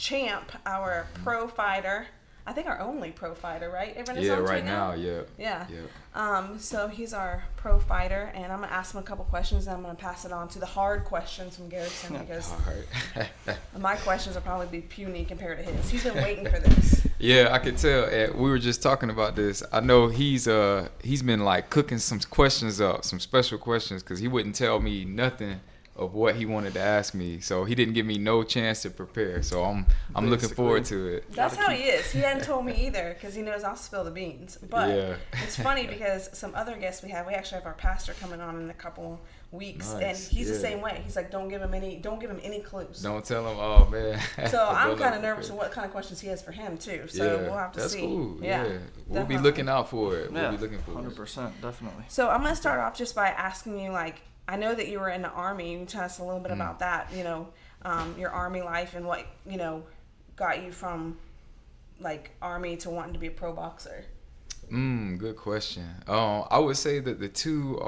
Champ, our pro fighter. I think our only pro fighter, right? Yeah, right now, yeah. Yeah. Yeah. So he's our pro fighter, and I'm gonna ask him a couple questions, and I'm gonna pass it on to the hard questions from Garrison because my questions will probably be puny compared to his. He's been waiting for this. Yeah, I could tell. We were just talking about this. I know he's been like cooking some questions up, some special questions, because he wouldn't tell me nothing of what he wanted to ask me, so he didn't give me no chance to prepare. So I'm looking forward to it. That's how he is. He hadn't told me either because he knows I'll spill the beans. But yeah. It's funny because some other guests we actually have our pastor coming on in a couple weeks, and he's the same way. He's like, don't give him any clues. Don't tell him. Oh man. So I'm kind of nervous of what kind of questions he has for him too. So we'll have to see. That's cool. Yeah, we'll definitely be looking out for it. Yeah, we'll be looking for 100%, definitely. So I'm gonna start off just by asking you, like, I know that you were in the Army. You can tell us a little bit about that, your Army life and what, got you from, like, Army to wanting to be a pro boxer. Good question. I would say that the two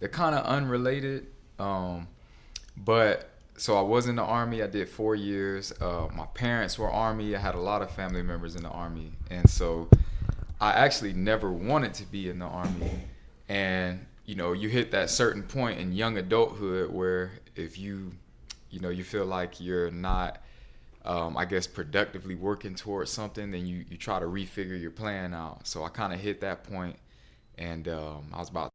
they're kind of unrelated. But so I was in the Army. I did 4 years. My parents were Army. I had a lot of family members in the Army. And so I actually never wanted to be in the Army. And you hit that certain point in young adulthood where if you feel like you're not, I guess, productively working towards something, then you try to refigure your plan out. So I kind of hit that point, and I was about.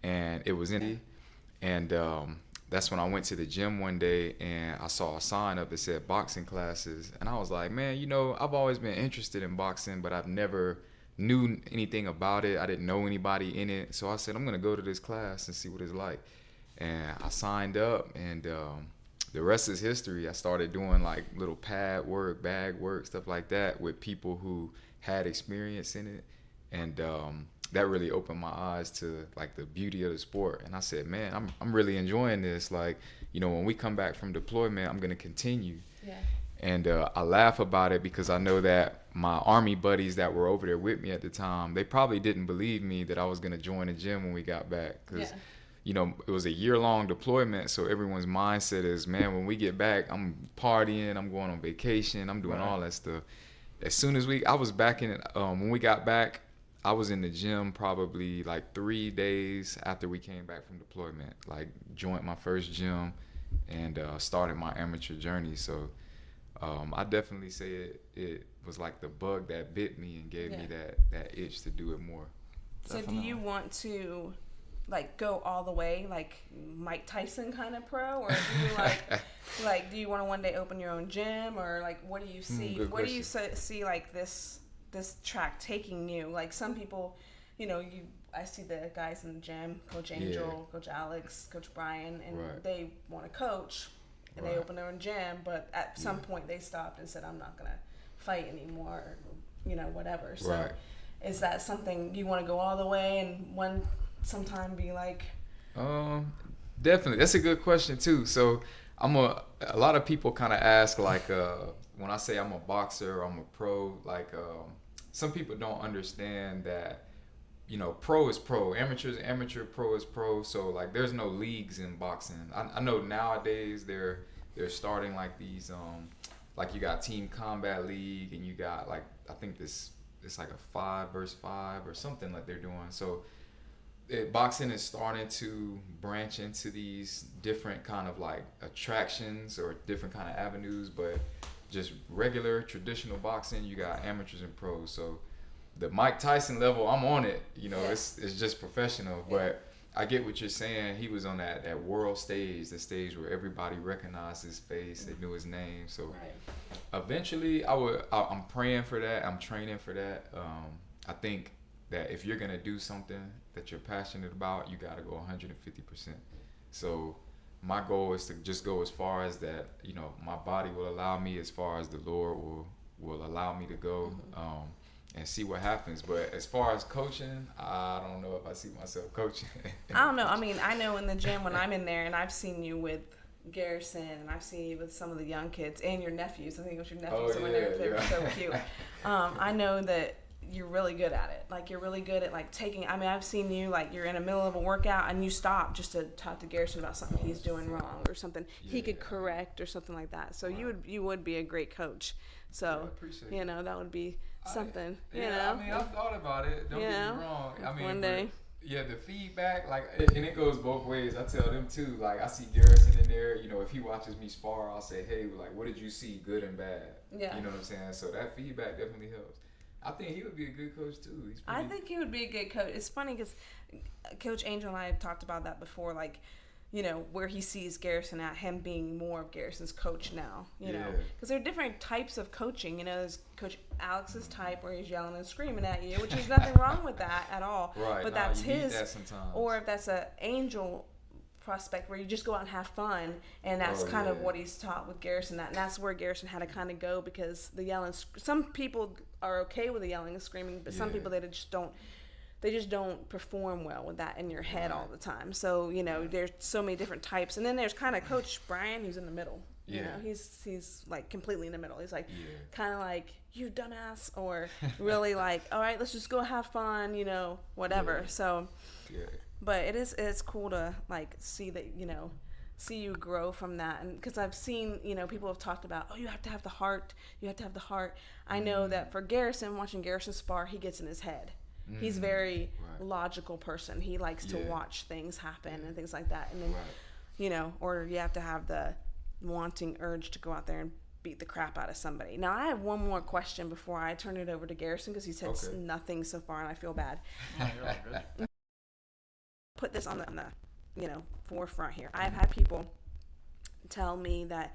And it was and that's when I went to the gym one day and I saw a sign up that said boxing classes, and I was like, man, I've always been interested in boxing, but I've never knew anything about it. I didn't know anybody in it, so I said, I'm gonna go to this class and see what it's like. And I signed up, and the rest is history. I started doing like little pad work, bag work, stuff like that with people who had experience in it, and that really opened my eyes to like the beauty of the sport. And I said, man, I'm really enjoying this. Like, when we come back from deployment, I'm gonna continue. Yeah. And I laugh about it because I know that my Army buddies that were over there with me at the time, they probably didn't believe me that I was gonna join the gym when we got back, because it was a year-long deployment, so everyone's mindset is, man, when we get back, I'm partying, I'm going on vacation, I'm doing all that stuff. As soon as I was back in it, when we got back, I was in the gym probably like 3 days after we came back from deployment, like joined my first gym and started my amateur journey. So I definitely say it was like the bug that bit me and gave me that itch to do it more. So do you want to like go all the way like Mike Tyson kind of pro, or do you like do you want to one day open your own gym, or like what do you see? What do you see like this track taking you? Like some people, I see the guys in the gym, Coach Angel, Coach Alex, Coach Brian, and they want to coach and they open their own gym, but at some point they stopped and said, I'm not gonna fight anymore, or, whatever. So is that something you want to go all the way and sometime be like? Definitely. That's a good question too. So a lot of people kind of ask like, when I say I'm a boxer or I'm a pro, like some people don't understand that, pro is pro, amateur is amateur, pro is pro. So like there's no leagues in boxing. I know nowadays they're starting like these, like you got Team Combat League, and you got like, I think it's like a 5 versus 5 or something like they're doing. So boxing is starting to branch into these different kind of like attractions or different kind of avenues, but just regular traditional boxing, you got amateurs and pros. So the Mike Tyson level, I'm on it. It's just professional. But I get what you're saying. He was on that world stage, the stage where everybody recognized his face, they knew his name. So eventually, I'm praying for that. I'm training for that. I think that if you're gonna do something that you're passionate about, you gotta go 150%. So my goal is to just go as far as that, my body will allow me, as far as the Lord will allow me to go, and see what happens. But as far as coaching, I don't know if I see myself coaching. I don't know. I mean, I know in the gym when I'm in there, and I've seen you with Garrison, and I've seen you with some of the young kids and your nephews. I think it was your Oh, nephews. They were yeah. so cute. I know that you're really good at it. Like, you're really good at, like, taking, I mean, I've seen you, like, you're in the middle of a workout and you stop just to talk to Garrison about something he's doing wrong or something he could correct or something like that. So you would be a great coach. So, you know, that would be something, you know. I mean, I've thought about it. Don't get me wrong. I mean, one day. Yeah, the feedback, like, and it goes both ways. I tell them too. Like, I see Garrison in there. You know, if he watches me spar, I'll say, "Hey, like, what did you see, good and bad?" Yeah. You know what I'm saying? So that feedback definitely helps. I think he would be a good coach too. I think he would be a good coach. It's funny because Coach Angel and I have talked about that before. Like, you know, where he sees Garrison at, him being more of Garrison's coach now, you know. Because there are different types of coaching. You know, there's Coach Alex's type where he's yelling and screaming at you, which there's nothing wrong with that at all. Right. But that's you his. Need that sometimes. Or if that's an Angel prospect where you just go out and have fun, and that's kind of what he's taught with Garrison. And that's where Garrison had to kind of go, because the yelling. Some people are okay with the yelling and screaming, but some people, they just don't perform well with that in your head all the time. So, you know, there's so many different types. And then there's kind of Coach Brian, who's in the middle. You know, he's like completely in the middle. He's like kind of like, you dumbass, or really like, all right, let's just go have fun, you know, whatever. So, but it's cool to like see that, you know, see you grow from that. And because I've seen, you know, people have talked about, oh, you have to have the heart. You have to have the heart. I know that for Garrison, watching Garrison spar, he gets in his head. He's very logical person. He likes to watch things happen and things like that. And then, you know, or you have to have the wanting urge to go out there and beat the crap out of somebody. Now, I have one more question before I turn it over to Garrison, because he said nothing so far and I feel bad. Oh, you're all good. Put this on the, you know, forefront here. I've had people tell me that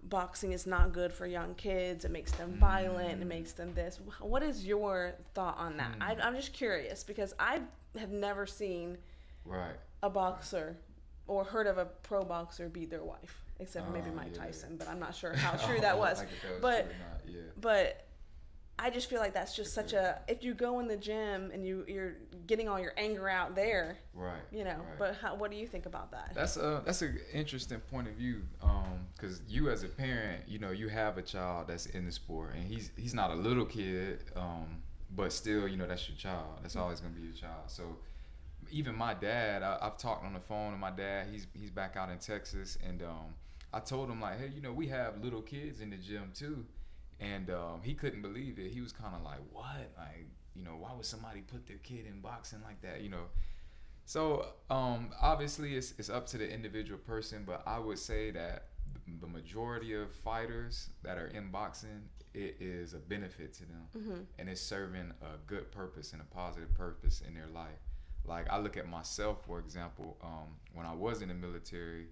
boxing is not good for young kids. It makes them violent. It makes them this. What is your thought on that? I'm just curious, because I have never seen a boxer or heard of a pro boxer beat their wife, except for maybe Mike Tyson, but I'm not sure how true that was. But I just feel like that's just such a, if you go in the gym and you're getting all your anger out there, you know, but what do you think about that? That's an interesting point of view, because you as a parent, you know, you have a child that's in the sport, and he's not a little kid, but still, you know, that's your child. That's always going to be your child. So even my dad, I've talked on the phone to my dad. He's back out in Texas, and I told him, like, hey, you know, we have little kids in the gym too. And he couldn't believe it. He was kind of like, what? Like, you know, why would somebody put their kid in boxing like that, you know? So obviously it's up to the individual person, but I would say that the majority of fighters that are in boxing, it is a benefit to them. And it's serving a good purpose and a positive purpose in their life. Like, I look at myself, for example, when I was in the military,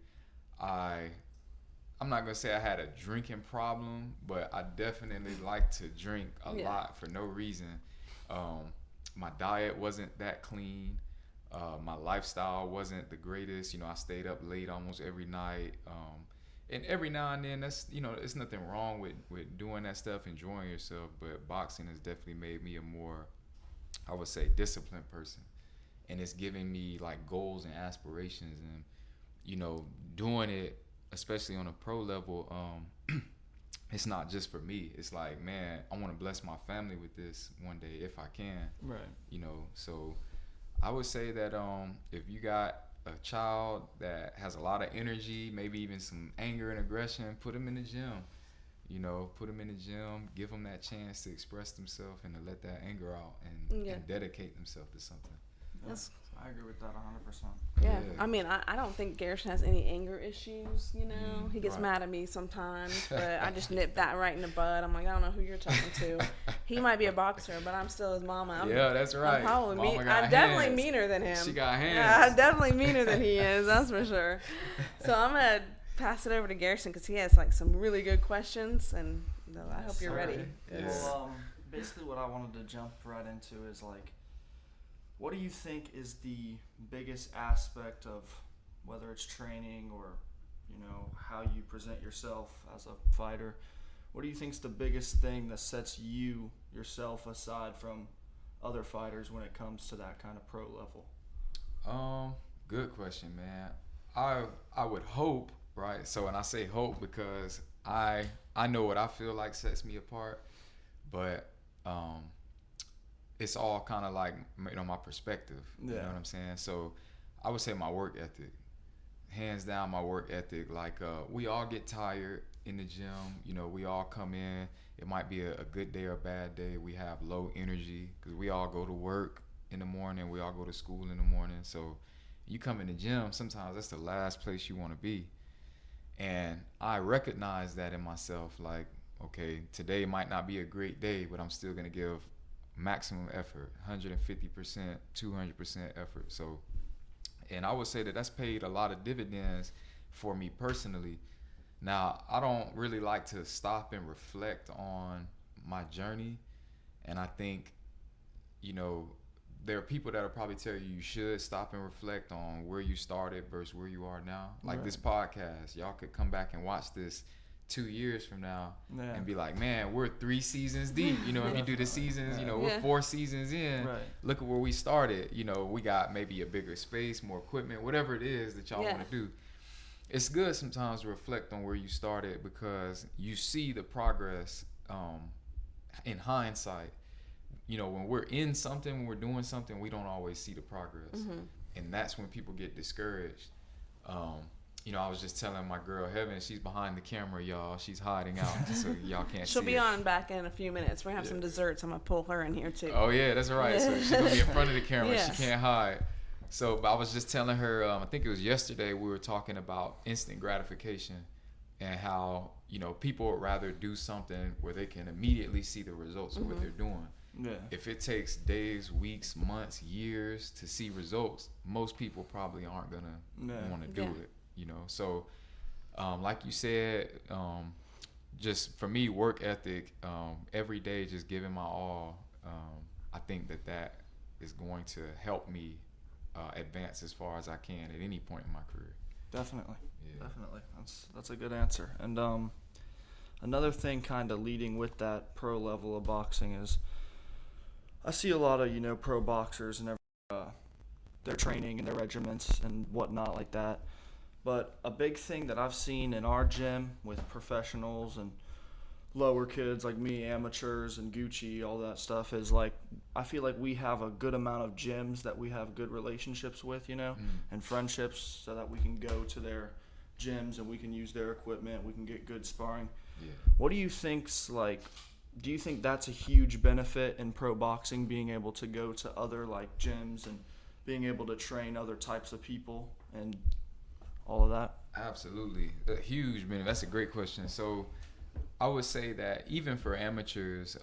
I'm not going to say I had a drinking problem, but I definitely like to drink a lot for no reason. My diet wasn't that clean. My lifestyle wasn't the greatest. You know, I stayed up late almost every night. And every now and then, that's, you know, there's nothing wrong with doing that stuff, enjoying yourself. But boxing has definitely made me a more, I would say, disciplined person. And it's giving me, like, goals and aspirations. And, you know, doing it, especially on a pro level, it's not just for me. It's like, man, I want to bless my family with this one day if I can. Right. You know, so I would say that if you got a child that has a lot of energy, maybe even some anger and aggression, put them in the gym. You know, put them in the gym, give them that chance to express themselves and to let that anger out and dedicate themselves to something. Yes. I agree with that 100%. Yeah. I mean, I don't think Garrison has any anger issues, you know. He gets mad at me sometimes, but I just nip that right in the bud. I'm like, I don't know who you're talking to. He might be a boxer, but I'm still his mama. That's right. I'm probably I'm definitely meaner than him. She got hands. Yeah, I'm definitely meaner than he is, that's for sure. So I'm going to pass it over to Garrison, because he has like some really good questions, and I hope you're ready. Well, basically what I wanted to jump right into is, like, what do you think is the biggest aspect of whether it's training or, you know, how you present yourself as a fighter? What do you think is the biggest thing that sets yourself aside from other fighters when it comes to that kind of pro level? Good question, man. I would hope right? So, and I say hope because I know what I feel like sets me apart, but it's all kind of like, you know, my perspective. You know what I'm saying? So I would say my work ethic, hands down, my work ethic. Like we all get tired in the gym. You know, we all come in. It might be a good day or a bad day. We have low energy because we all go to work in the morning. We all go to school in the morning. So you come in the gym, sometimes that's the last place you want to be. And I recognize that in myself. Like, okay, today might not be a great day, but I'm still going to give maximum effort, 150%, 200% effort. So, and I would say that that's paid a lot of dividends for me personally. Now, I don't really like to stop and reflect on my journey. And I think, you know, there are people that will probably tell you should stop and reflect on where you started versus where you are now. Like this podcast, y'all could come back and watch this 2 years from now and be like, man, we're 3 seasons deep. You know, if you do the seasons, you know, we're 4 seasons in. Right. Look at where we started. You know, we got maybe a bigger space, more equipment, whatever it is that y'all want to do. It's good sometimes to reflect on where you started because you see the progress in hindsight. You know, when we're in something, when we're doing something, we don't always see the progress. And that's when people get discouraged. You know, I was just telling my girl Heaven, she's behind the camera, y'all. She's hiding out, so y'all can't see. She'll be on back in a few minutes. We're gonna have some desserts. I'm gonna pull her in here too. Oh yeah, that's right. So she's gonna be in front of the camera. She can't hide. So, but I was just telling her, I think it was yesterday, we were talking about instant gratification and how, you know, people would rather do something where they can immediately see the results of what they're doing. Yeah. If it takes days, weeks, months, years to see results, most people probably aren't gonna want to do it. You know, so like you said, just for me, work ethic, every day, just giving my all. I think that is going to help me advance as far as I can at any point in my career. Definitely. That's a good answer. And another thing, kind of leading with that pro level of boxing, is I see a lot of, you know, pro boxers and their training and their regiments and whatnot like that. But a big thing that I've seen in our gym with professionals and lower kids like me, amateurs and Gucci, all that stuff, is like, I feel like we have a good amount of gyms that we have good relationships with, you know, and friendships, so that we can go to their gyms and we can use their equipment, we can get good sparring. What do you think's like, do you think that's a huge benefit in pro boxing, being able to go to other like gyms and being able to train other types of people and all of that? Absolutely. A huge benefit. That's a great question. So I would say that even for amateurs,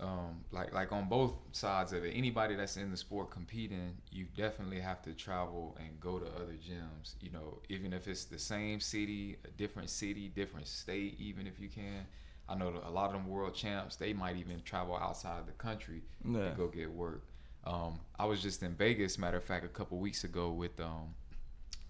like on both sides of it, anybody that's in the sport competing, you definitely have to travel and go to other gyms. You know, even if it's the same city, different state, even if you can. I know a lot of them world champs, they might even travel outside the country to go get work. I was just in Vegas, matter of fact, a couple weeks ago with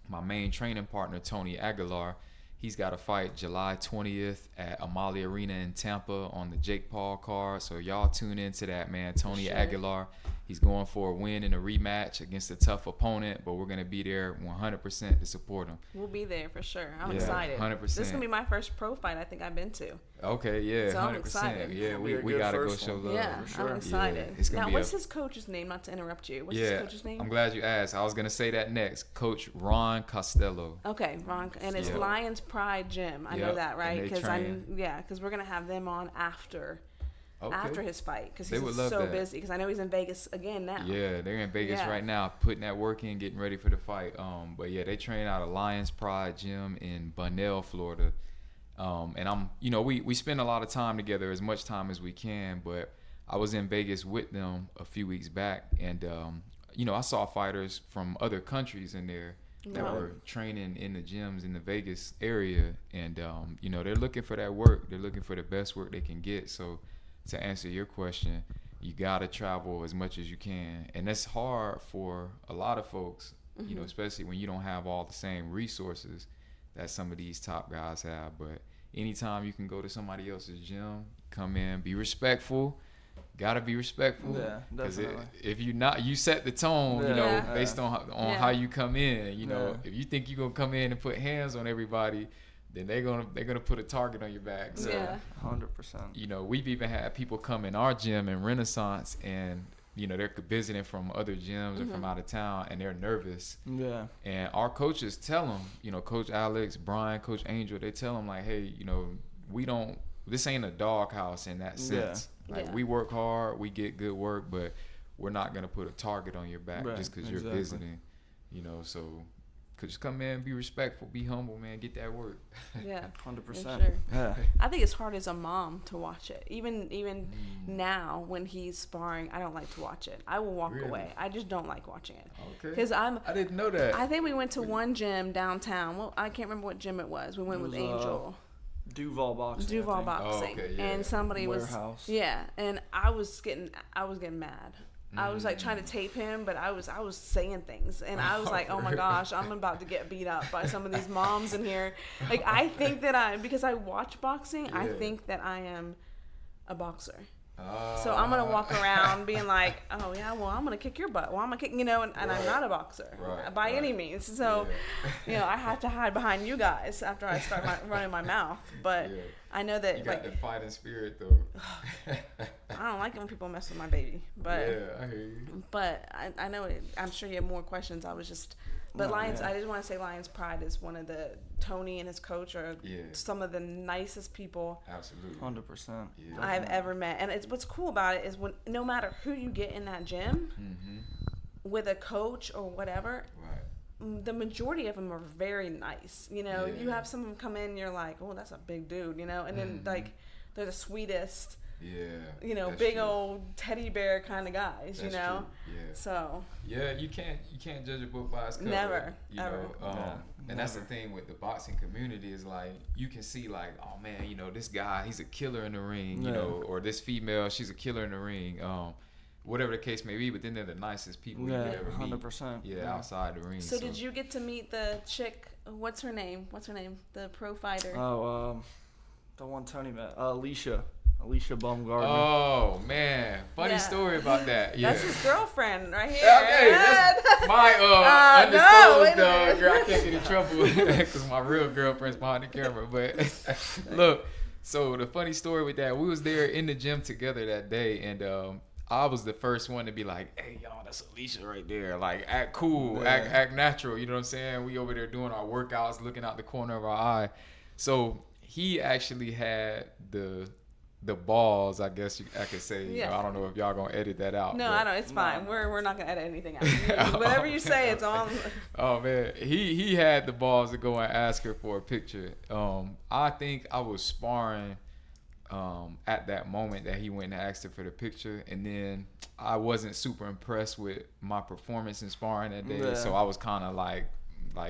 my main training partner, Tony Aguilar. He's got a fight July 20th at Amalie Arena in Tampa on the Jake Paul card. So y'all tune into that, man. Tony Aguilar, he's going for a win in a rematch against a tough opponent, but we're going to be there 100% to support him. We'll be there for sure. I'm excited. 100%. This is going to be my first pro fight I think I've been to. Okay, yeah, so 100%. I'm excited. Yeah, we got to go show love. Yeah, for sure. I'm excited. Yeah, now, what's his coach's name? Not to interrupt you. What's his coach's name? I'm glad you asked. I was going to say that next. Coach Ron Costello. Okay, Ron. And it's Lions Pride Gym. I know that, right? Because we're going to have them on after his fight, because he's so busy. Because I know he's in Vegas again now. Yeah, they're in Vegas right now, putting that work in, getting ready for the fight. But yeah, they train out of Lions Pride Gym in Bunnell, Florida. And I'm, you know, we spend a lot of time together, as much time as we can. But I was in Vegas with them a few weeks back, and you know, I saw fighters from other countries in there that were training in the gyms in the Vegas area, and you know, they're looking for that work. They're looking for the best work they can get. So to answer your question, you gotta travel as much as you can, and that's hard for a lot of folks. You know, especially when you don't have all the same resources that some of these top guys have. But anytime you can go to somebody else's gym, come in, be respectful. Gotta be respectful. Yeah, definitely. If you not, you set the tone, you know, based on how you come in. You know, if you think you're gonna come in and put hands on everybody, then they're gonna put a target on your back. So, 100%. You know, we've even had people come in our gym in Renaissance, and you know, they're visiting from other gyms or from out of town, and they're nervous. Yeah. And our coaches tell them, you know, Coach Alex, Brian, Coach Angel, they tell them like, hey, you know, this ain't a doghouse in that sense. Like we work hard, we get good work, but we're not gonna put a target on your back just because you're visiting. You know, so just come in, be respectful, be humble, man. Get that work. Yeah, 100%. Sure. Yeah. I think it's hard as a mom to watch it. Even now, when he's sparring, I don't like to watch it. I will walk away. I just don't like watching it. Okay. Because I didn't know that. I think we went to one gym downtown. Well, I can't remember what gym it was. We went with Angel. Duval Boxing. Duval Boxing. Oh, okay, yeah. And somebody Warehouse. and I was getting mad. I was like trying to tape him, but I was saying things, and I was like, oh my gosh, I'm about to get beat up by some of these moms in here. Like, I think that because I watch boxing, I think that I am a boxer. So I'm gonna walk around being like, oh yeah, well I'm gonna kick your butt. Well I'm gonna kick, you know, and I'm not a boxer by any means. So, you know, I have to hide behind you guys after I start running my mouth. But I know that you got the fighting spirit though. I don't like it when people mess with my baby. But I hear you. But I know I'm sure you have more questions. I just want to say Lions Pride is one of the Tony and his coach are some of the nicest people. Absolutely. 100%. I've ever met. And what's cool about it is no matter who you get in that gym with a coach or whatever, the majority of them are very nice. You know, you have some of them come in, you're like, oh, that's a big dude, you know, and then like they're the sweetest. You know, big true. Old teddy bear kind of guys, you know. True. Yeah. So. Yeah, you can't judge a book by its cover. Never. You ever. know, and that's the thing with the boxing community is like you can see like, oh man, you know, this guy, he's a killer in the ring, you know, or this female, she's a killer in the ring. Whatever the case may be, but then they're the nicest people you could ever meet. 100%. Yeah, outside the ring. So did you get to meet the chick? What's her name? The pro fighter. Oh, the one Tony met. Alicia Baumgartner. Oh man, funny story about that. Yeah, that's his girlfriend right here. Okay, that's my undisclosed girl. I can't get in trouble because my real girlfriend's behind the camera. But look, so the funny story with that, we was there in the gym together that day, and I was the first one to be like, "Hey, y'all, that's Alicia right there. Like, act cool, act natural." You know what I'm saying? We over there doing our workouts, looking out the corner of our eye. So he actually had the balls, I guess I could say. You know, I don't know if y'all gonna edit that out. No, I don't. It's fine. We're not gonna edit anything out. Whatever you say, it's on. Oh man, he had the balls to go and ask her for a picture. I think I was sparring at that moment that he went and asked her for the picture, and then I wasn't super impressed with my performance in sparring that day, so I was kind of like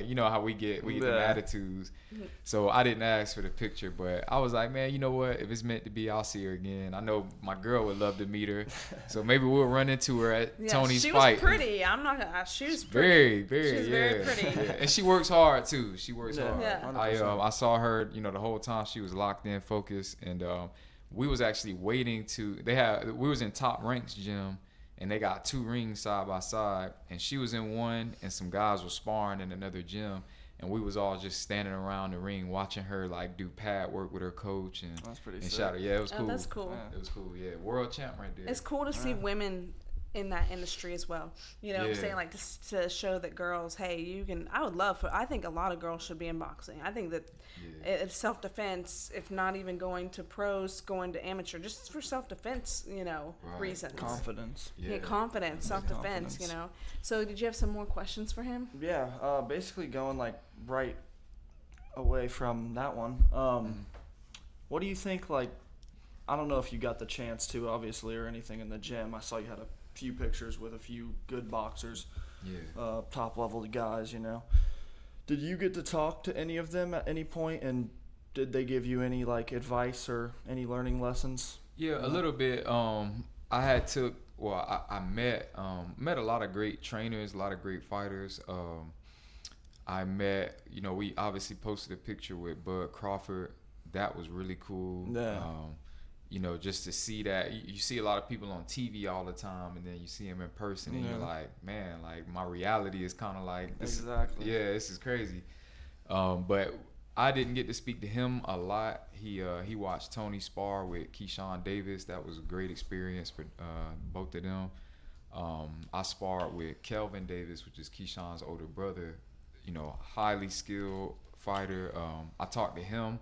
you know how we get the attitudes. So I didn't ask for the picture, but I was like, man, you know what? If it's meant to be, I'll see her again. I know my girl would love to meet her, so maybe we'll run into her at Tony's fight. She was pretty. I'm not gonna. She was pretty. Very. She's very pretty. Yeah. And she works hard too. She works hard. Yeah. I saw her, you know, the whole time she was locked in, focused, and we was actually waiting we was in Top Rank's gym. And they got 2 rings side by side, and she was in one, and some guys were sparring in another gym, and we was all just standing around the ring watching her like do pad work with her coach and that's pretty sick. Shout her. Yeah, it was cool. That's cool. Yeah. It was cool. Yeah, world champ right there. It's cool to see women in that industry as well. You know what I'm saying? Like to show that girls, hey, you can. I think a lot of girls should be in boxing. I think that it's self-defense, if not even going to pros, going to amateur, just for self-defense, you know, reasons. Confidence. Yeah, confidence, self-defense, you know. So did you have some more questions for him? Yeah, basically going like right away from that one. What do you think, like, I don't know if you got the chance to, obviously, or anything in the gym. I saw you had a few pictures with a few good boxers, top level guys, you know. Did you get to talk to any of them at any point, and did they give you any like advice or any learning lessons? Yeah, a little bit. I met a lot of great trainers, a lot of great fighters. I met, you know, we obviously posted a picture with Bud Crawford. That was really cool. Yeah. You know, just to see that, you see a lot of people on TV all the time, and then you see them in person, and you're like, man, like my reality is kind of like this. Exactly. Yeah, this is crazy. But I didn't get to speak to him a lot. He watched Tony spar with Keyshawn Davis. That was a great experience for both of them. I sparred with Kelvin Davis, which is Keyshawn's older brother. You know, highly skilled fighter. I talked to him.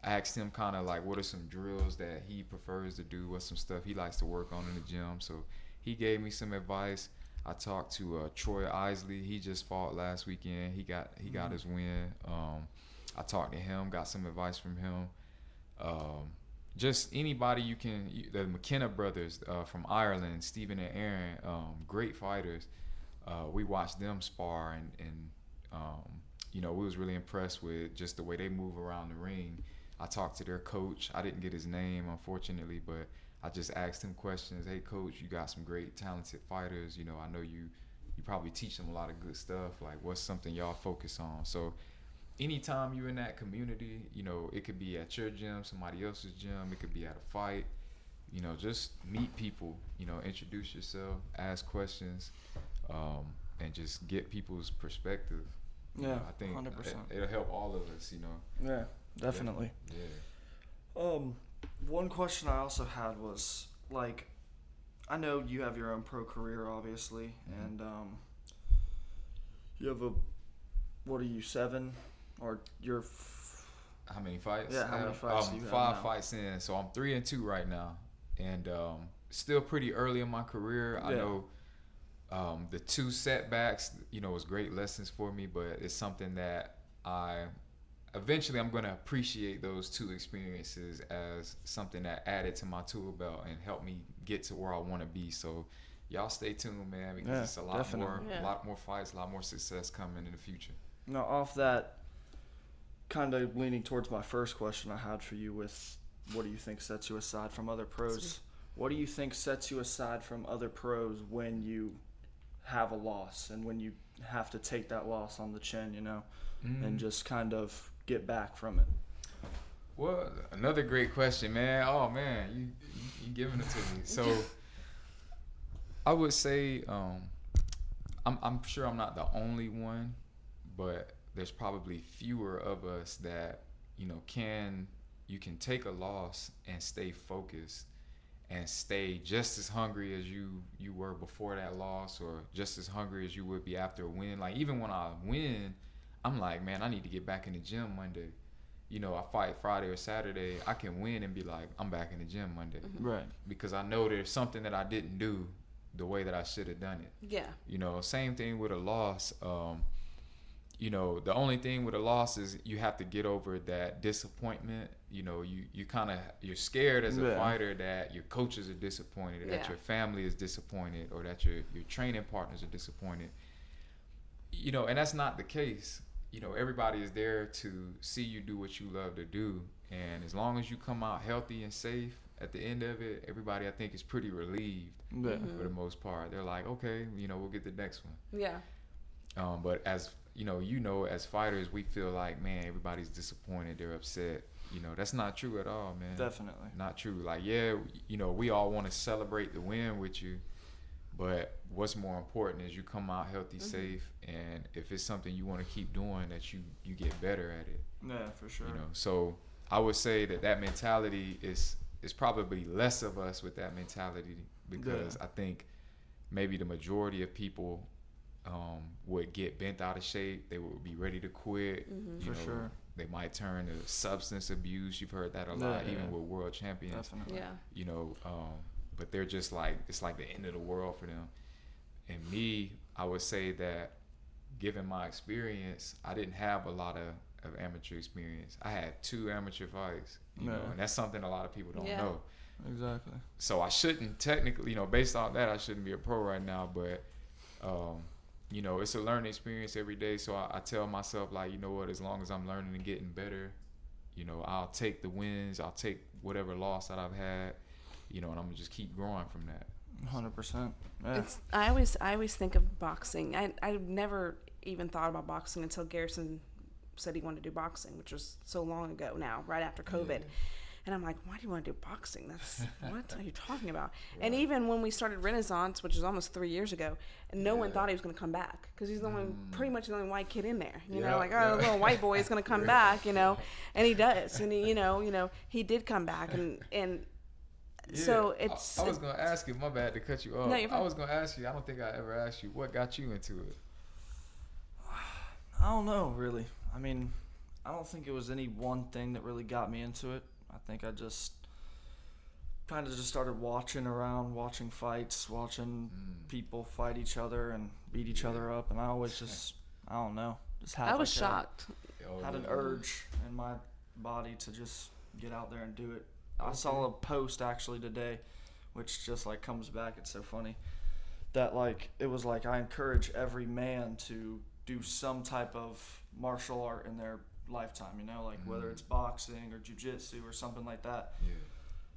I asked him kind of like what are some drills that he prefers to do, what's some stuff he likes to work on in the gym. So he gave me some advice. I talked to Troy Isley. He just fought last weekend. He got his win. I talked to him, got some advice from him. Just anybody the McKenna brothers from Ireland, Stephen and Aaron, great fighters. We watched them spar and you know, we was really impressed with just the way they move around the ring. I talked to their coach. I didn't get his name, unfortunately, but I just asked him questions. Hey, coach, you got some great, talented fighters. You know, I know you probably teach them a lot of good stuff. Like, what's something y'all focus on? So anytime you're in that community, you know, it could be at your gym, somebody else's gym. It could be at a fight. You know, just meet people, you know, introduce yourself, ask questions, and just get people's perspective. You know, I think 100%. It'll help all of us, you know. Yeah, definitely. Yeah. One question I also had was, like, I know you have your own pro career, obviously, and you have what are you, 7? Or you're... How many fights? Yeah, how many fights do you have 5 now? fights in, so I'm 3-2 right now. And still pretty early in my career. Yeah. I know the 2 setbacks, you know, was great lessons for me, but it's something that eventually I'm going to appreciate those 2 experiences as something that added to my tool belt and helped me get to where I want to be. So y'all stay tuned, man, because it's a lot more fights, a lot more success coming in the future. Now, off that, kind of leaning towards my first question I had for you with what do you think sets you aside from other pros? What do you think sets you aside from other pros when you have a loss and when you have to take that loss on the chin, you know, and just kind of get back from it? Well, another great question, man. Oh, man, you giving it to me. So I would say I'm sure I'm not the only one, but there's probably fewer of us that, you know, you can take a loss and stay focused and stay just as hungry as you were before that loss, or just as hungry as you would be after a win. Like, even when I win, I'm like, man, I need to get back in the gym Monday. You know, I fight Friday or Saturday, I can win and be like, I'm back in the gym Monday. Right. Because I know there's something that I didn't do the way that I should have done it. Yeah. You know, same thing with a loss. You know, the only thing with a loss is you have to get over that disappointment. You know, you're scared as a fighter that your coaches are disappointed, or that your family is disappointed, or that your training partners are disappointed. You know, and that's not the case. You know, everybody is there to see you do what you love to do. And as long as you come out healthy and safe at the end of it, everybody, I think, is pretty relieved for the most part. They're like, okay, you know, we'll get the next one. Yeah. But as you know, as fighters, we feel like, man, everybody's disappointed, they're upset. You know, that's not true at all, man. Definitely. Not true. Like, yeah, you know, we all want to celebrate the win with you, but what's more important is you come out healthy, safe, and if it's something you want to keep doing, that you get better at it. Yeah, for sure. You know, so I would say that mentality is probably less of us with that mentality, because I think maybe the majority of people would get bent out of shape. They would be ready to quit. For sure. They might turn to substance abuse. You've heard that a lot, even with world champions. Definitely. Yeah. You know, but they're just like, it's like the end of the world for them. And me, I would say that given my experience, I didn't have a lot of amateur experience. I had 2 amateur fights, you know, and that's something a lot of people don't know. Exactly. So I shouldn't technically, you know, based on that, I shouldn't be a pro right now, but you know, it's a learning experience every day. So I tell myself, like, you know what, as long as I'm learning and getting better, you know, I'll take the wins, I'll take whatever loss that I've had, you know, and I'm gonna just keep growing from that. 100%. Yeah. I always think of boxing. I never even thought about boxing until Garrison said he wanted to do boxing, which was so long ago now, right after COVID. And I'm like, why do you want to do boxing? That's what are you talking about? Right. And even when we started Renaissance, which is almost 3 years ago, and no one thought he was going to come back because he's the only, pretty much the only white kid in there. You know, like, oh, the little white boy is going to come back, you know, and he does. And he, you know, he did come back, and so it's. I was going to ask you, my bad to cut you off. No, I was going to ask you, I don't think I ever asked you, what got you into it? I don't know, really. I mean, I don't think it was any one thing that really got me into it. I think I just kind of just started watching fights, watching people fight each other and beat each other up, and I always just, I don't know, just had. I was shocked. Had an urge in my body to just get out there and do it. I saw a post actually today, which just like comes back. It's so funny that like it was like I encourage every man to do some type of martial art in their lifetime, you know, like whether it's boxing or jiu-jitsu or something like that,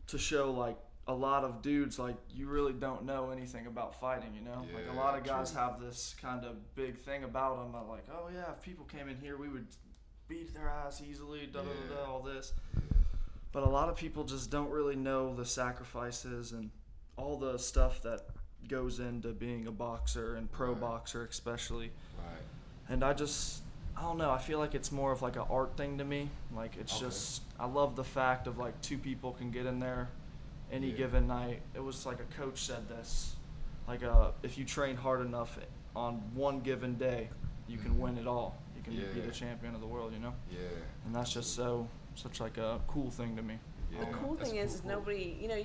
to show like a lot of dudes like you really don't know anything about fighting, you know, like a lot of guys have this kind of big thing about them, like, oh yeah, if people came in here we would beat their ass easily, all this, but a lot of people just don't really know the sacrifices and all the stuff that goes into being a boxer and pro boxer especially. And I don't know, I feel like it's more of like an art thing to me. Like it's just, I love the fact of like two people can get in there any given night. It was like a coach said this, like if you train hard enough on one given day, you can win it all. You can be the champion of the world, you know? Yeah. And that's just such like a cool thing to me. Yeah. The cool thing is nobody, you know,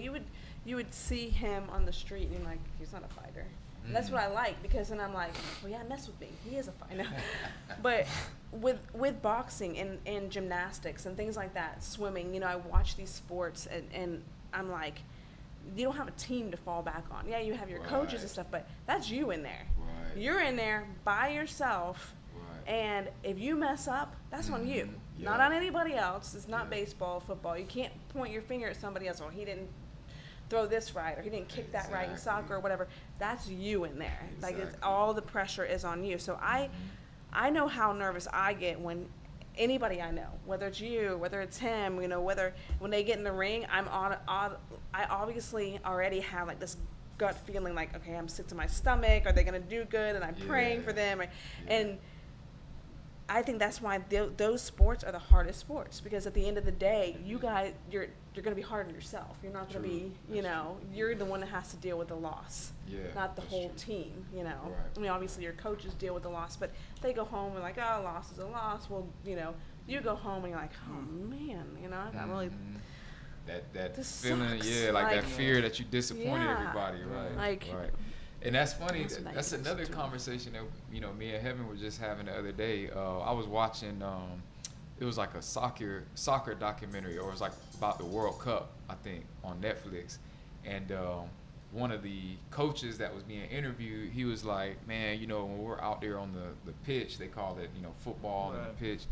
you would see him on the street and you're like, he's not a fighter. And that's what I like, because then I'm like, well, yeah, mess with me. He is a fighter. But with boxing and gymnastics and things like that, swimming, you know, I watch these sports and I'm like, you don't have a team to fall back on. Yeah, you have your coaches and stuff, but that's you in there. Right. You're in there by yourself, and if you mess up, that's on you, not on anybody else. It's not baseball, football. You can't point your finger at somebody else, or he didn't throw this right, or he didn't kick that right in soccer or whatever. That's you in there. Like all the pressure is on you. So I know how nervous I get when anybody I know, whether it's you, whether it's him, you know, whether when they get in the ring, I obviously already have like this gut feeling like, okay, I'm sick to my stomach. Are they gonna do good? And I'm praying for them. And I think that's why those sports are the hardest sports, because at the end of the day, you guys, you're going to be hard on yourself. You're not going to be, you know, you're the one that has to deal with the loss, not the whole team, you know. Right. I mean, obviously your coaches deal with the loss, but they go home and like, oh, loss is a loss. Well, you know, you go home and you're like, oh man, you know, I got really. That feeling, sucks. Like that fear that you disappointed everybody, right? And that's funny. That's another conversation that, you know, me and Heaven were just having the other day. I was watching. It was like a soccer documentary, or it was like about the World Cup, I think, on Netflix. And one of the coaches that was being interviewed, he was like, "Man, you know, when we're out there on the pitch, they call it, you know, football on the pitch.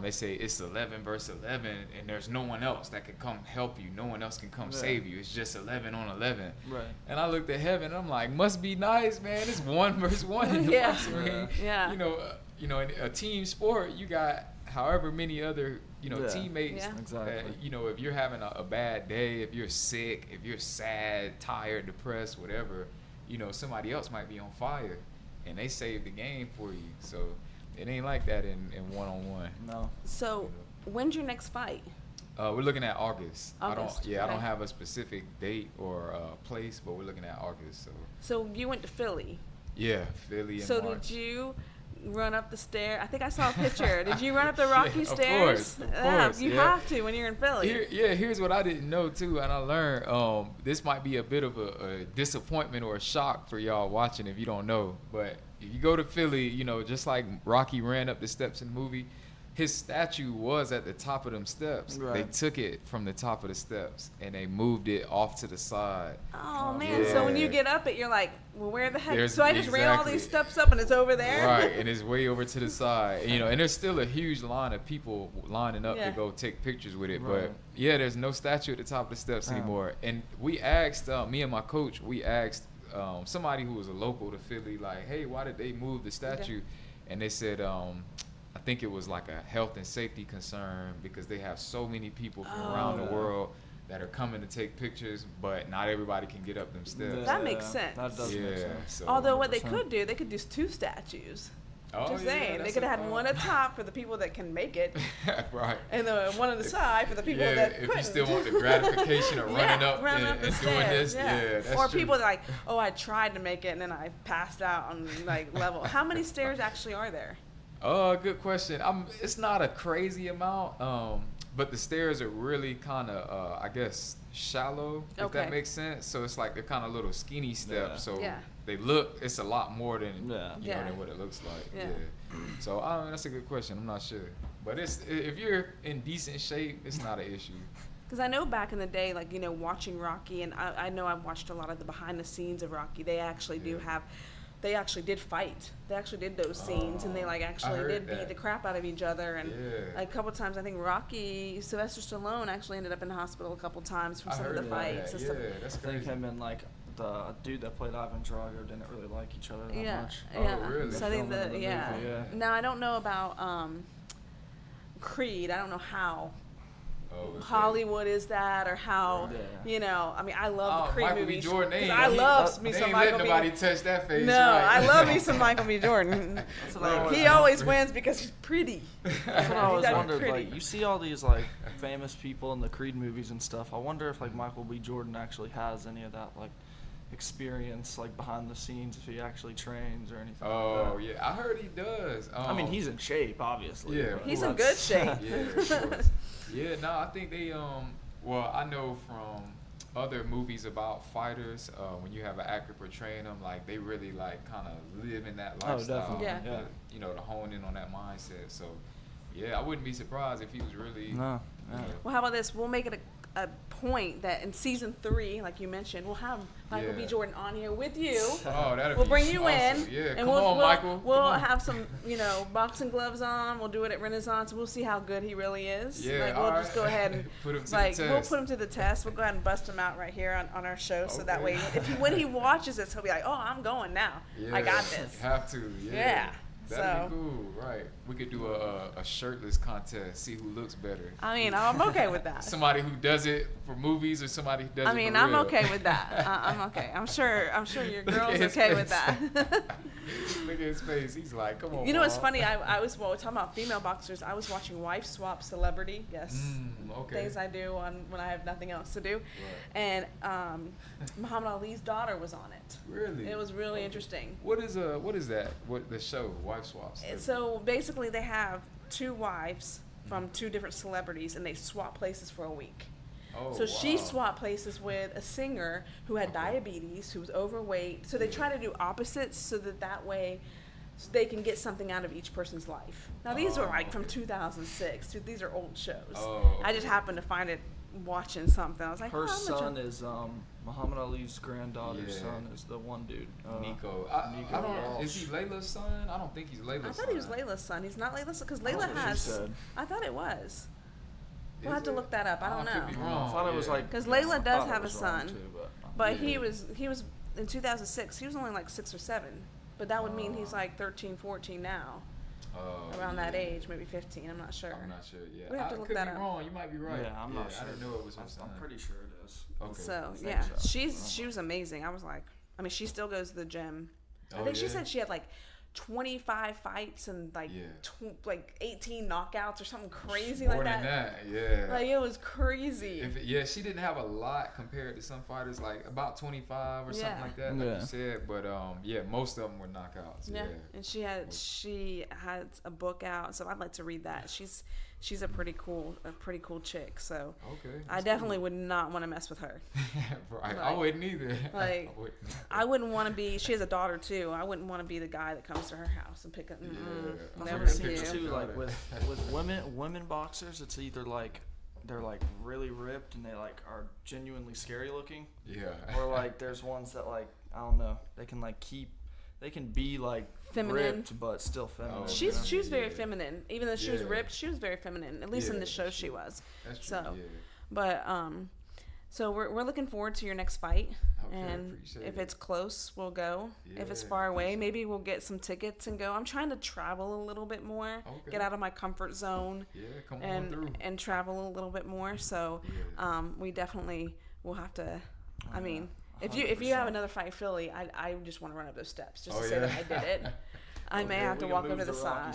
They say it's 11 versus 11, and there's no one else that can come help you. No one else can come save you. It's just 11 on 11. Right. And I looked at Heaven, and I'm like, must be nice, man. It's 1 versus 1 in the boxing ring. Yeah. You know, in a team sport, you got however many other, you know, teammates. Yeah. Exactly. You know, if you're having a bad day, if you're sick, if you're sad, tired, depressed, whatever, you know, somebody else might be on fire, and they save the game for you. So it ain't like that in one-on-one. No. So, when's your next fight? We're looking at August. I don't have a specific date or place, but we're looking at August. So you went to Philly. Yeah, Philly in March. So did you run up the stair? I think I saw a picture. Did you run up the rocky stairs? Of course. You have to when you're in Philly. Here's what I didn't know too, and I learned. This might be a bit of a disappointment or a shock for y'all watching if you don't know, but if you go to Philly, you know, just like Rocky ran up the steps in the movie, his statue was at the top of them steps. Right. They took it from the top of the steps and they moved it off to the side. Oh man! So when you get up it, you're like, well, where the heck? So I just ran all these steps up and it's over there. Right, and it's way over to the side. You know, and there's still a huge line of people lining up to go take pictures with it. Right. But there's no statue at the top of the steps anymore. And we asked, me and my coach, somebody who was a local to Philly, like, hey, why did they move the statue? And they said, I think it was like a health and safety concern because they have so many people from around the world that are coming to take pictures, but not everybody can get up them steps. That makes sense. That does make sense. So Although what they could do 2 statues. Just saying, they could have had one at the top for the people that can make it, right? And the one on the side for the people that couldn't. If you still want the gratification of running up and doing this, that's or true. people that like, oh, I tried to make it and then I passed out on like level. How many stairs actually are there? Good question. It's not a crazy amount, but the stairs are really kind of, I guess, shallow, if that makes sense. So it's like they're kind of little skinny steps. So they look, it's a lot more than you know than what it looks like. So that's a good question. I'm not sure, but if you're in decent shape, it's not an issue. Because I know back in the day, like, you know, watching Rocky, and I know I've watched a lot of the behind the scenes of Rocky. They actually do have. They actually did fight. They actually did those scenes, and they like actually did beat the crap out of each other. And like, a couple of times, I think Sylvester Stallone actually ended up in the hospital a couple times from some of the fights and stuff. That's crazy. I think him and like the dude that played Ivan Drago didn't really like each other that much. Yeah. Oh, really? So I think Now I don't know about Creed. I don't know how. Hollywood is that, or how you know? I mean, I love the Creed Michael movies. B. Jordan, I love me some Michael B. Nobody touch that face. No, right? I love me some Michael B. Jordan. He always wins because he's pretty. That's what I always wondered. Like, you see all these like famous people in the Creed movies and stuff. I wonder if like Michael B. Jordan actually has any of that like experience, like behind the scenes, if he actually trains or anything. Oh like that. I heard he does. I mean, he's in shape, obviously. Yeah, he's in good shape. No, I think they well, I know from other movies about fighters, when you have an actor portraying them, like they really like kind of live in that lifestyle. You know, to hone in on that mindset. So I wouldn't be surprised if he was really No. Well, how about this? We'll make it a point that in season 3, like you mentioned, we'll have Michael B. Jordan on here with you. Oh, we'll bring you awesome. in. Yeah, and come on, Michael. We'll have some, you know, boxing gloves on. We'll do it at Renaissance. We'll see how good he really is. Yeah, like, we'll just go ahead and put him to like the test. we'll put him to the test. We'll go ahead and bust him out right here on our show, so that way when he watches this, he'll be like, oh, I'm going now. I got this. Have to. Yeah. That'd be cool, right? We could do a shirtless contest, see who looks better. I mean, I'm okay with that. Somebody who does it for movies or somebody who does it for real. I'm okay with that. I'm okay. I'm sure your girl's okay with that. Look at his face. He's like, come on. You know what's funny? I was talking about female boxers. I was watching Wife Swap Celebrity. Yes. Things I do when I have nothing else to do. Right. And Muhammad Ali's daughter was on it. Really? It was really interesting. What is that? What the show? Wife Swaps? So basically, they have 2 wives from 2 different celebrities, and they swap places for a week. So she swapped places with a singer who had diabetes, who was overweight. So they try to do opposites so that way they can get something out of each person's life. Now, these are like from 2006. These are old shows. I just happened to find it watching something. I was like, her son is Muhammad Ali's granddaughter's son is the one dude. Nico. I don't. Is he Layla's son? I don't think he's Layla's son. I thought he was Layla's son. He's not Layla's son because Layla has. I thought it was. We'll have to look that up. I don't know. Could be wrong. I thought it was like because Layla does have a son, too, but he was in 2006. He was only like 6 or 7, but that would mean he's like 13, 14 now. Around that age, maybe 15. I'm not sure. I'm not sure. Yeah, we have to look that up. Could be wrong. You might be right. Yeah, I'm not sure. I didn't know it was her son. I'm pretty sure it is. Okay. So she was amazing. I was like, I mean, she still goes to the gym. I think she said she had like 25 fights and like like 18 knockouts or something crazy More like than that. Like it was crazy. She didn't have a lot compared to some fighters, like about 25 or something like that, like you said. But most of them were knockouts. Yeah, and she had a book out, so I'd like to read that. She's a pretty cool chick. So I definitely would not want to mess with her. Right, I wouldn't either. Like I wouldn't want to be. She has a daughter too. I wouldn't want to be the guy that comes to her house and pick up. Never see too. Like with women boxers, it's either like they're like really ripped and they like are genuinely scary looking. Yeah. Or like there's ones that like I don't know. They can be like feminine, ripped, but still feminine. She was very feminine, even though she was ripped. She was very feminine, at least in the show she was. That's true. So, but so we're looking forward to your next fight. And if it's close, we'll go. Yeah, if it's far away, maybe we'll get some tickets and go. I'm trying to travel a little bit more, get out of my comfort zone, and travel a little bit more. So we definitely will have to. I mean, if you have another fight, Philly, I just want to run up those steps just to say that I did it. I may have to walk over to the side.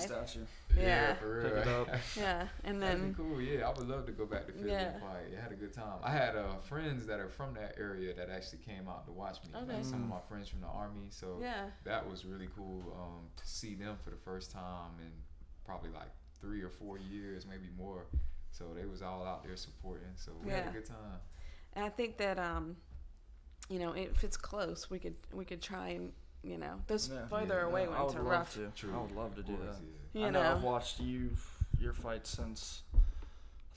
Yeah, for real. Pick it up. Yeah, and then. That'd be cool. Yeah, I would love to go back to Philly and fight. I had a good time. I had friends that are from that area that actually came out to watch me. Okay. Like some of my friends from the Army. So that was really cool to see them for the first time in probably like 3 or 4 years, maybe more. So they was all out there supporting. So we had a good time. And I think that if it's close, we could try and. Those further away ones are rough. I would love to do that. Yeah. I know I've watched your fights since I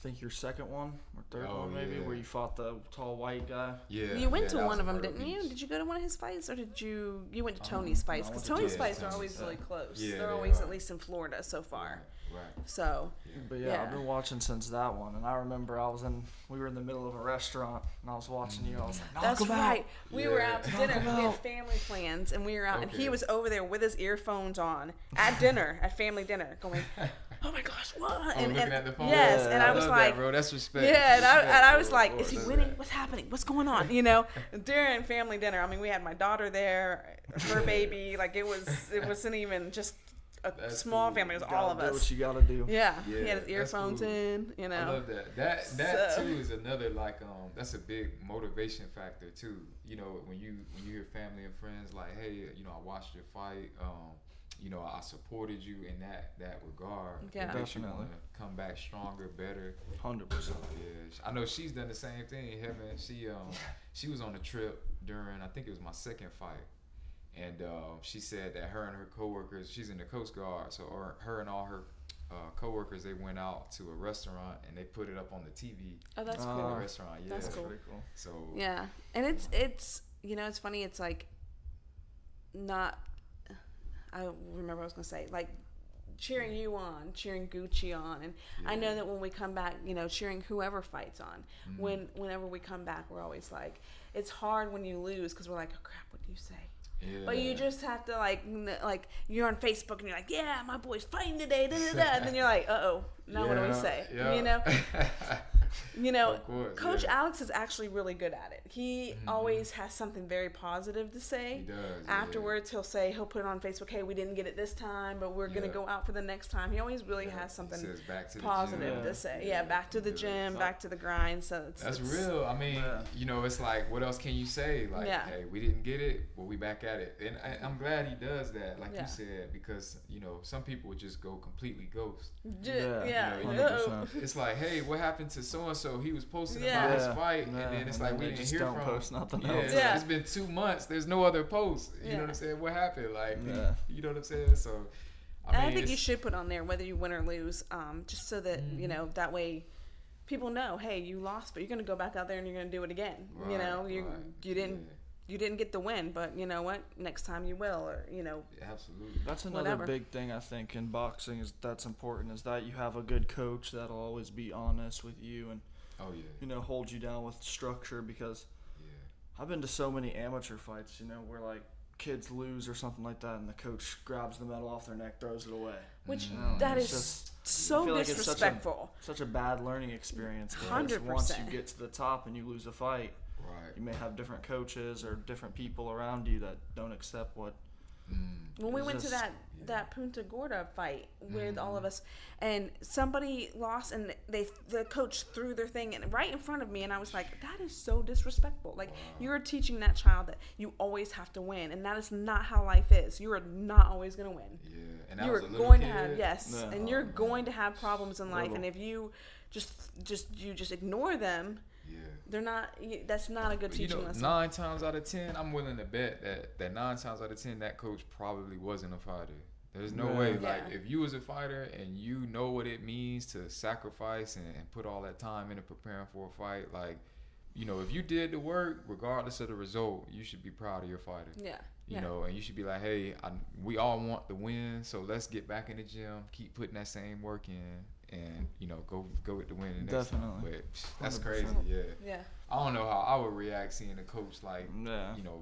think your second one or third one maybe, where you fought the tall white guy. Yeah. You went to one of them, didn't you? Did you go to one of his fights, or did you went to Tony's fights? Because Tony's fights are always really close. Yeah, they're always at least in Florida so far. Right. So. But I've been watching since that one, and I remember we were in the middle of a restaurant, and I was watching you. I was like, that's right. We were out to dinner. We had family plans, and we were out, and he was over there with his earphones on at dinner, at family dinner, going, "Oh my gosh, what?" And looking at the phone. Yes, and I was like, that, bro, that's respect. Yeah, and I was like, is he winning? What's happening? What's going on? During family dinner. I mean, we had my daughter there, her baby. Like it wasn't even just a small family. It was all of us. Do what you gotta do. Yeah. He had his earphones in. I love that. That too is another that's a big motivation factor too. When you hear family and friends like, hey, I watched your fight. I supported you in that regard. Yeah, it makes you want to come back stronger, better. 100%. Yeah, I know she's done the same thing. Heaven, she was on a trip during, I think it was my second fight. And she said that her and her coworkers, she's in the Coast Guard, so her and all her coworkers, they went out to a restaurant and they put it up on the TV. Oh, that's cool. The restaurant, yeah, that's cool. Pretty cool. So yeah, and it's it's funny. It's like not. I remember what I was gonna say, like cheering you on, cheering Gucci on, and I know that when we come back, cheering whoever fights on. Whenever we come back, we're always like, it's hard when you lose because we're like, oh crap, what do you say? Yeah. But you just have to like you're on Facebook and you're like, yeah, my boy's fighting today, da, da, da. And then you're like, uh-oh, now what do we say? Of course, Coach Alex is actually really good at it. He always has something very positive to say. He does. Afterwards, he'll put it on Facebook, hey, we didn't get it this time, but we're going to go out for the next time. He always really has something positive to say. Yeah, back to the gym, back to the grind. So that's real. I mean, it's like, what else can you say? Like, hey, we didn't get it, but we back at it. And I'm glad he does that, like you said, because, some people would just go completely ghost. It's like, hey, what happened to so-and-so? He was posting about his fight, and then it's like, we didn't hear from him. Post nothing else. It's been 2 months. There's no other post. You know what I'm saying? What happened? Like, you know what I'm saying? So, I think you should put on there whether you win or lose, just so that, that way people know, hey, you lost, but you're going to go back out there and you're going to do it again. You didn't get the win, but you know what? Next time you will, or absolutely. That's another big thing I think in boxing that's important is that you have a good coach that'll always be honest with you and hold you down with structure, because I've been to so many amateur fights, where like kids lose or something like that, and the coach grabs the medal off their neck, throws it away. Which that is just, so disrespectful. It's such a bad learning experience. 100%. Once you get to the top and you lose a fight. Right. You may have different coaches or different people around you that don't accept what. When we went to that Punta Gorda fight with all of us, and somebody lost, and the coach threw their thing right in front of me, and I was like, that is so disrespectful. Like, you're teaching that child that you always have to win, and that is not how life is. You are not always going to win. Yeah, and you are going to have and you're going to have problems in life, and if you just ignore them. They're not. That's not a good teaching lesson. 9 times out of 10, I'm willing to bet that 9 times out of 10, that coach probably wasn't a fighter. There's no way. Like, if you was a fighter and you know what it means to sacrifice and put all that time into preparing for a fight, like, if you did the work, regardless of the result, you should be proud of your fighter. Yeah. And you should be like, hey, we all want the win, so let's get back in the gym, keep putting that same work in, and go with the win the next time. But that's 100%. crazy. Yeah. I don't know how I would react seeing a coach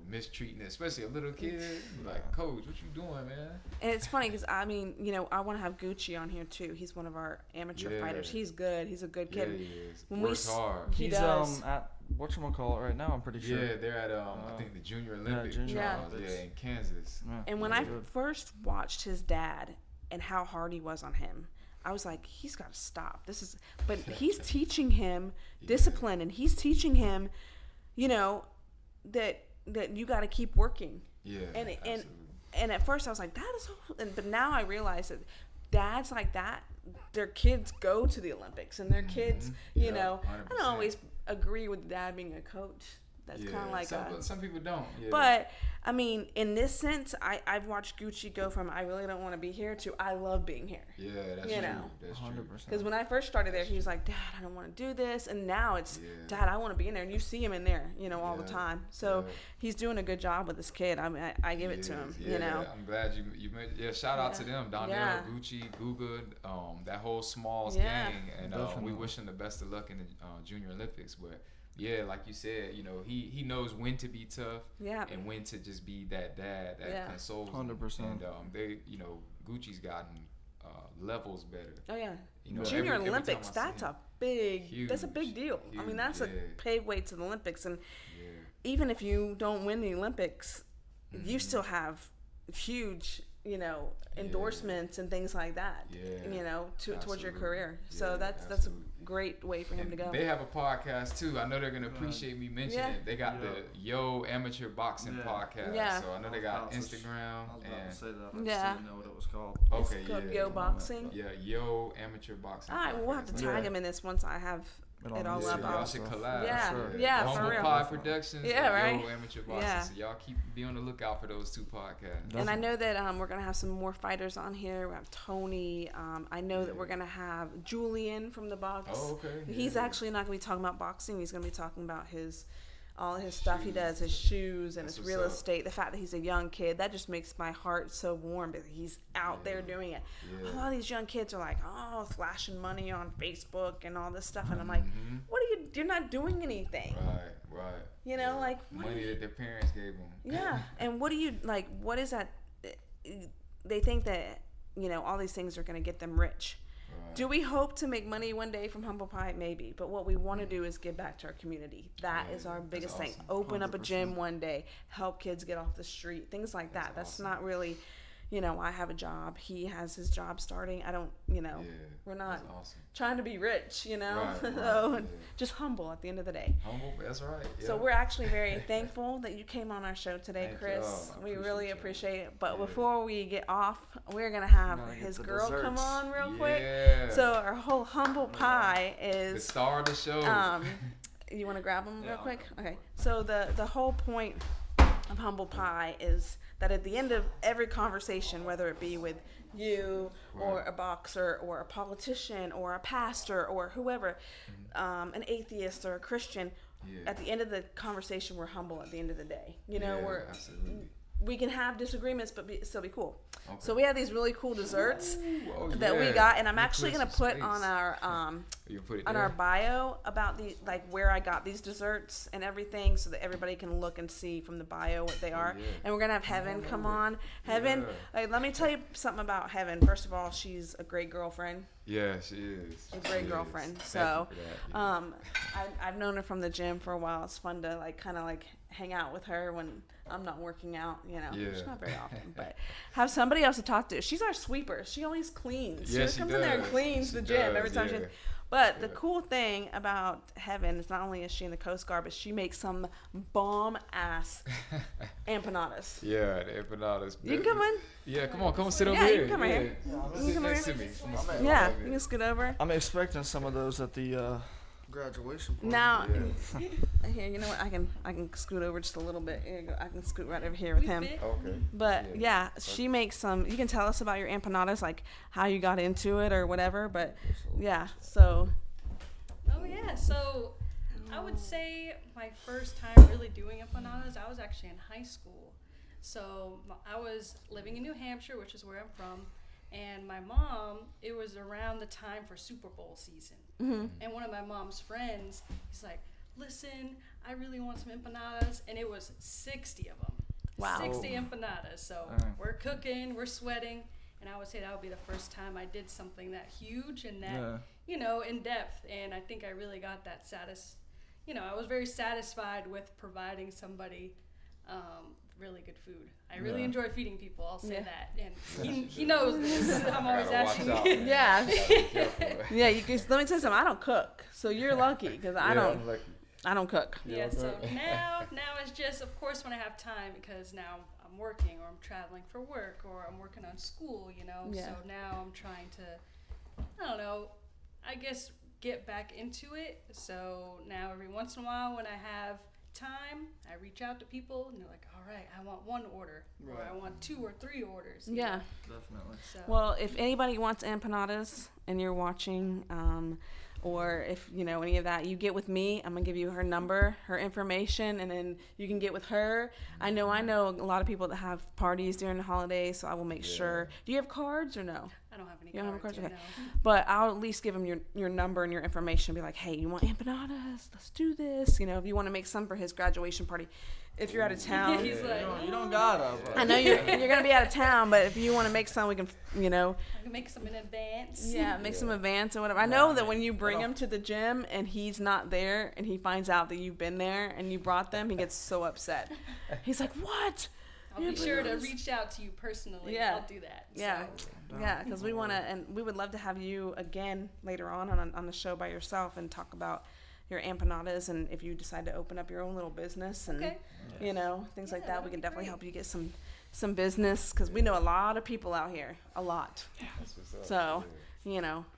mistreating, especially a little kid. Like, coach, what you doing, man? And it's funny because I want to have Gucci on here too. He's one of our amateur fighters. He's good. He's a good kid. Yeah, he is. Works hard. He He's does. At whatchamacallit right now, I'm pretty sure. Yeah, they're at I think the Junior Olympic trials. Yeah, in Kansas. Yeah, and when I first watched his dad and how hard he was on him, I was like, he's got to stop. But he's teaching him discipline, and he's teaching him, that you got to keep working. Yeah, and at first I was like, that is, but now I realize that dads like that, their kids go to the Olympics, and their kids, I don't always agree with dad being a coach. That's kind of like some people don't. Yeah. But I mean, in this sense, I've watched Gucci go from I really don't want to be here to I love being here. Yeah, that's true. That's 100%. Because when I first started there, he was like, Dad, I don't want to do this, and now it's Dad, I want to be in there, and you see him in there, all the time. So he's doing a good job with this kid. I mean, I give it to him. I'm glad you made. Yeah, shout out to them, Donnell, Gucci, Guga, that whole Smalls gang, and we wish him the best of luck in the Junior Olympics. But yeah, like you said, he knows when to be tough and when to just be that dad that consoles 100%. And they, Gucci's gotten levels better. Oh yeah, Junior Olympics. That's a big deal. Huge, I mean, that's a paved way to the Olympics, and even if you don't win the Olympics, you still have huge, endorsements and things like that. Towards your career. So that's a great way for him to go. They have a podcast too. I know they're gonna appreciate me mentioning it. They got the Yo Amateur Boxing podcast. Yeah. So I know they got Instagram. I was about to say that. I didn't know what it was called. Okay, it's called Yo Boxing. Yeah, Yo Amateur Boxing. All right, we'll have to tag him in this once I have it all up. Y'all should collab. Yeah, for real. Humblepie Productions. Yeah, right. Yo Amateur Boxing. So y'all be on the lookout for those two podcasts. And I know that we're gonna have some more fighters on here. We have Tony. I know that we're gonna have Julian from the box. Oh, okay. He's actually not gonna be talking about boxing. He's gonna be talking about all his stuff he does, his shoes and his real estate. The fact that he's a young kid, that just makes my heart so warm because he's out there doing it. A lot of these young kids are like, flashing money on Facebook and all this stuff, and I'm like, what are you're not doing anything. Right. Like money that their parents gave them. Yeah, and what is that? They think that all these things are going to get them rich. Do we hope to make money one day from Humblepie? Maybe. But what we want to do is give back to our community. That is our biggest thing. Open 100%. Up a gym one day. Help kids get off the street. Things like that. That's not really, I have a job. He has his job starting. I don't, we're not trying to be rich, Right, just humble at the end of the day. Humble, that's right. Yeah. So we're actually very thankful that you came on our show today, Chris. We really appreciate it. But before we get off, we're going to have his girl desserts. Come on real quick. Yeah. So our whole Humblepie is the star of the show. You want to grab them real quick? Okay. So the whole point of Humblepie is that at the end of every conversation, whether it be with you or a boxer or a politician or a pastor or whoever, an atheist or a Christian, at the end of the conversation, we're humble at the end of the day. We can have disagreements, but still be cool. Okay. So we have these really cool desserts that we got, and I'm actually gonna put on our our bio about where I got these desserts and everything, so that everybody can look and see from the bio what they are. And we're gonna have Heaven come on. Heaven, let me tell you something about Heaven. First of all, she's a great girlfriend. Yeah, she is. A great girlfriend. So, I've known her from the gym for a while. It's fun to kind of hang out with her when I'm not working out, It's not very often, but have somebody else to talk to. She's our sweeper. She always cleans. Yeah, she comes in there and cleans the gym every time. But the cool thing about Heaven is not only is she in the Coast Guard, but she makes some bomb-ass empanadas. Yeah, the empanadas. You can come in. Yeah, come on, sit over here. Yeah, you can come right here. You can come next to me. Yeah, you can scoot over. I'm expecting some of those at the graduation party. Now, here, you know what? I can scoot over just a little bit. Here you go. I can scoot right over here with him. Okay. But she makes some. You can tell us about your empanadas, like how you got into it or whatever. But so. Oh yeah, so I would say my first time really doing empanadas, I was actually in high school. So I was living in New Hampshire, which is where I'm from, And my mom, it was around the time for Super Bowl season. Mm-hmm. And one of my mom's friends, he's like, listen, I really want some empanadas. And it was 60 of them. Wow. 60 empanadas. So we're cooking, we're sweating. And I would say that would be the first time I did something that huge and that, in depth. And I think I really got that I was very satisfied with providing somebody really good food. I really enjoy feeding people, I'll say that. And he knows this. I'm always asking. Yeah. Yeah, you can, let me tell you something. I don't cook. So you're lucky because I don't cook. Yeah, so now it's just, of course, when I have time, because now I'm working or I'm traveling for work or I'm working on school, Yeah. So now I'm trying to, I guess get back into it. So now every once in a while when I have time, I reach out to people and they're like, all right, I want one order or I want 2 or 3 orders. Yeah. Definitely. So. Well, if anybody wants empanadas and you're watching, or if any of that, you get with me. I'm gonna give you her number, her information, and then you can get with her. I know a lot of people that have parties during the holidays, so I will make sure. Do you have cards or no? I don't have any You don't have cards. cards? Okay. No. But I'll at least give them your number and your information. Be like, hey, you want empanadas? Let's do this. If you want to make some for his graduation party. If you're out of town. He's like, you don't gotta. I know you're gonna be out of town, but if you want to make some, we can, I can make some in advance. Yeah, make some advance or whatever. I know that when you bring him to the gym and he's not there and he finds out that you've been there and you brought them, he gets so upset. He's like, what? I'll be sure to reach out to you personally. Yeah. I'll do that. Yeah, So. yeah, because we want to, and we would love to have you again later on the show by yourself and talk about your empanadas, and if you decide to open up your own little business and things like that, we can definitely help you get some business, because we know a lot of people out here, a lot. That's what's up. So,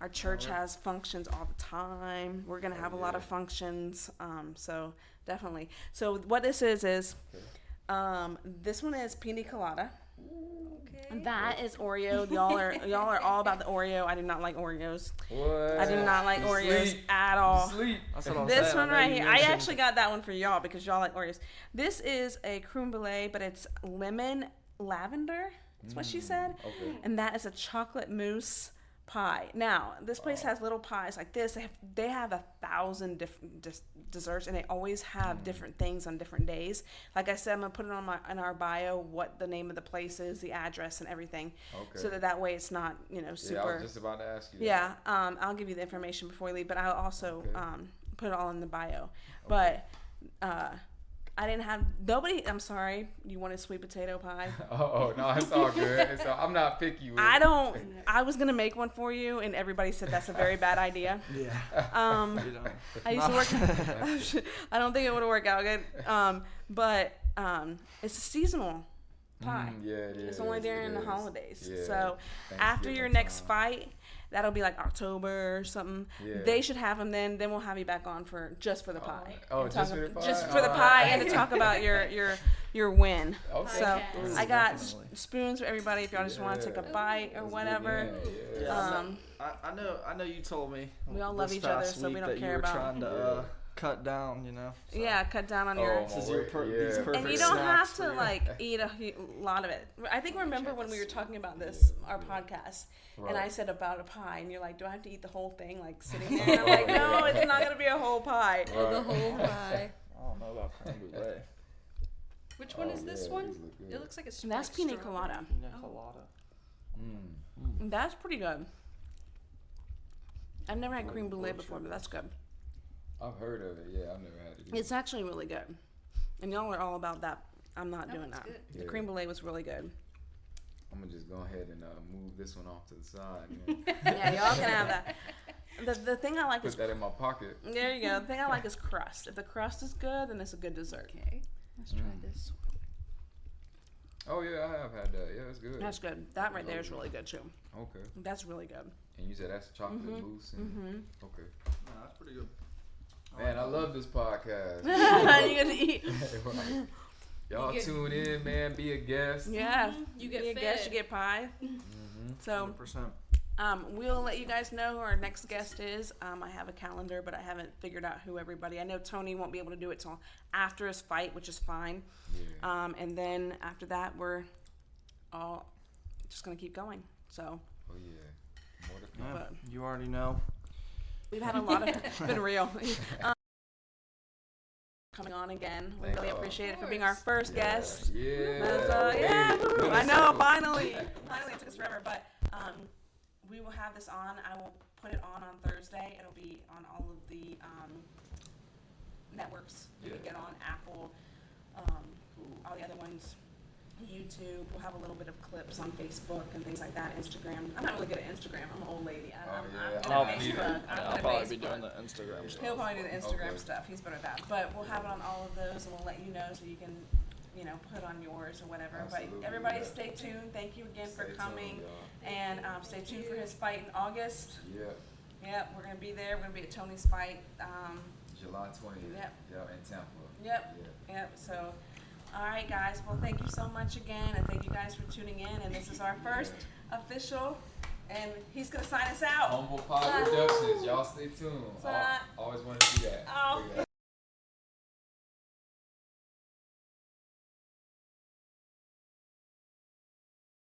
our church has functions all the time. We're gonna have a lot of functions. So definitely. So what this is this one is pina colada. Okay. That is Oreo. Y'all are all about the Oreo. I do not like Oreos. What? I do not like Oreos Sleep. at all. Sleep. That's what I'm This saying. one know right you here, I mentioned- actually got that one for y'all because y'all like Oreos. This is a creme brulee, but it's lemon lavender. That's what she said. Okay. And that is a chocolate mousse pie. Now, this place has little pies like this. They have 1,000 different desserts, and they always have different things on different days. Like I said, I'm gonna put it in our bio what the name of the place is, the address, and everything, Okay. so that way it's not super. Yeah, I was just about to ask you that. Yeah, I'll give you the information before we leave, but I'll also put it all in the bio. But I didn't have nobody. I'm sorry, you wanted sweet potato pie. Oh no, it's all good. I'm not picky with I it. don't. I was gonna make one for you, and everybody said that's a very bad idea. Yeah. You know. I used to work. I don't think it would work out good. But it's a seasonal pie. Yeah, it is. It's only during It the is. holidays. Yeah, So after your Thanksgiving next time. fight, that'll be like October or something. Yeah. They should have them then. Then we'll have you back on for just for the pie. Oh, And just talk for the ab- pie? Just for the Oh. pie and to talk about your win. Okay. So Podcast. I got Definitely. spoons for everybody if y'all just want to take a bite or whatever. Yeah. I know you told me. We all this love each other, past so we week don't that care you were about- trying to cut down, So. Yeah, cut down on your. This is your these Yeah. perfect And you don't have snacks to for you. like eat a lot of it. I think remember when we were talking about this, our podcast, and I said about a pie, and you're like, "Do I have to eat the whole thing, like sitting there?" And I'm like, "No, it's not gonna be a whole pie." Oh, the whole pie. I don't know about creme brulee. Which one is this yeah, one? these look good. It looks like it's. That's like pina strawberry. colada. Pina colada. That's pretty good. I've never had creme brulee before, but that's good. I've heard of it. Yeah, I've never had it. It's actually really good, and y'all are all about that. I'm not Oh, doing it's that. good. The Yeah. creme brulee was really good. I'm gonna just go ahead and move this one off to the side. Man. Yeah, y'all can have that. The thing I like Put is that in my pocket. there you go. The thing I like is crust. If the crust is good, then it's a good dessert. Okay, let's try this. Oh yeah, I have had that. Yeah, it's good. That's good. That right there is really good too. Okay. That's really good. And you said that's chocolate mousse. And, Okay. No, that's pretty good. Man, I love this podcast. You get to eat. Y'all You get- tune in, man. Be a guest. Yeah. You get Be a guest, you fed. get pie. So 100%. we'll let you guys know who our next guest is. I have a calendar, but I haven't figured out who everybody. I know Tony won't be able to do it till after his fight, which is fine. Yeah. And then after that, we're all just gonna keep going. So Oh yeah, more to come. Yeah, you already know. We've had a lot of. It's been real. Coming on again. We really appreciate it for being our first guest. Yeah. I know, finally. Finally, it took us forever, but we will have this on. I will put it on Thursday. It'll be on all of the networks. You can get on Apple, all the other ones, YouTube. We'll have a little bit of clips on Facebook and things like that. Instagram. I'm not really good at Instagram. I'm an old lady. I'll probably be doing the Instagram stuff. He'll probably do the Instagram stuff. He's better at that. But we'll have it on all of those, and we'll let you know so you can, put on yours or whatever. Absolutely, but everybody stay tuned. Thank you again for coming. And stay tuned for his fight in August. Yep, we're going to be there. We're going to be at Tony's fight. July 20th. Yep. In Tampa. Yep. So, all right, guys. Well, thank you so much again, and thank you guys for tuning in. And this is our first official, and he's going to sign us out. Humblepie Productions. Y'all stay tuned. All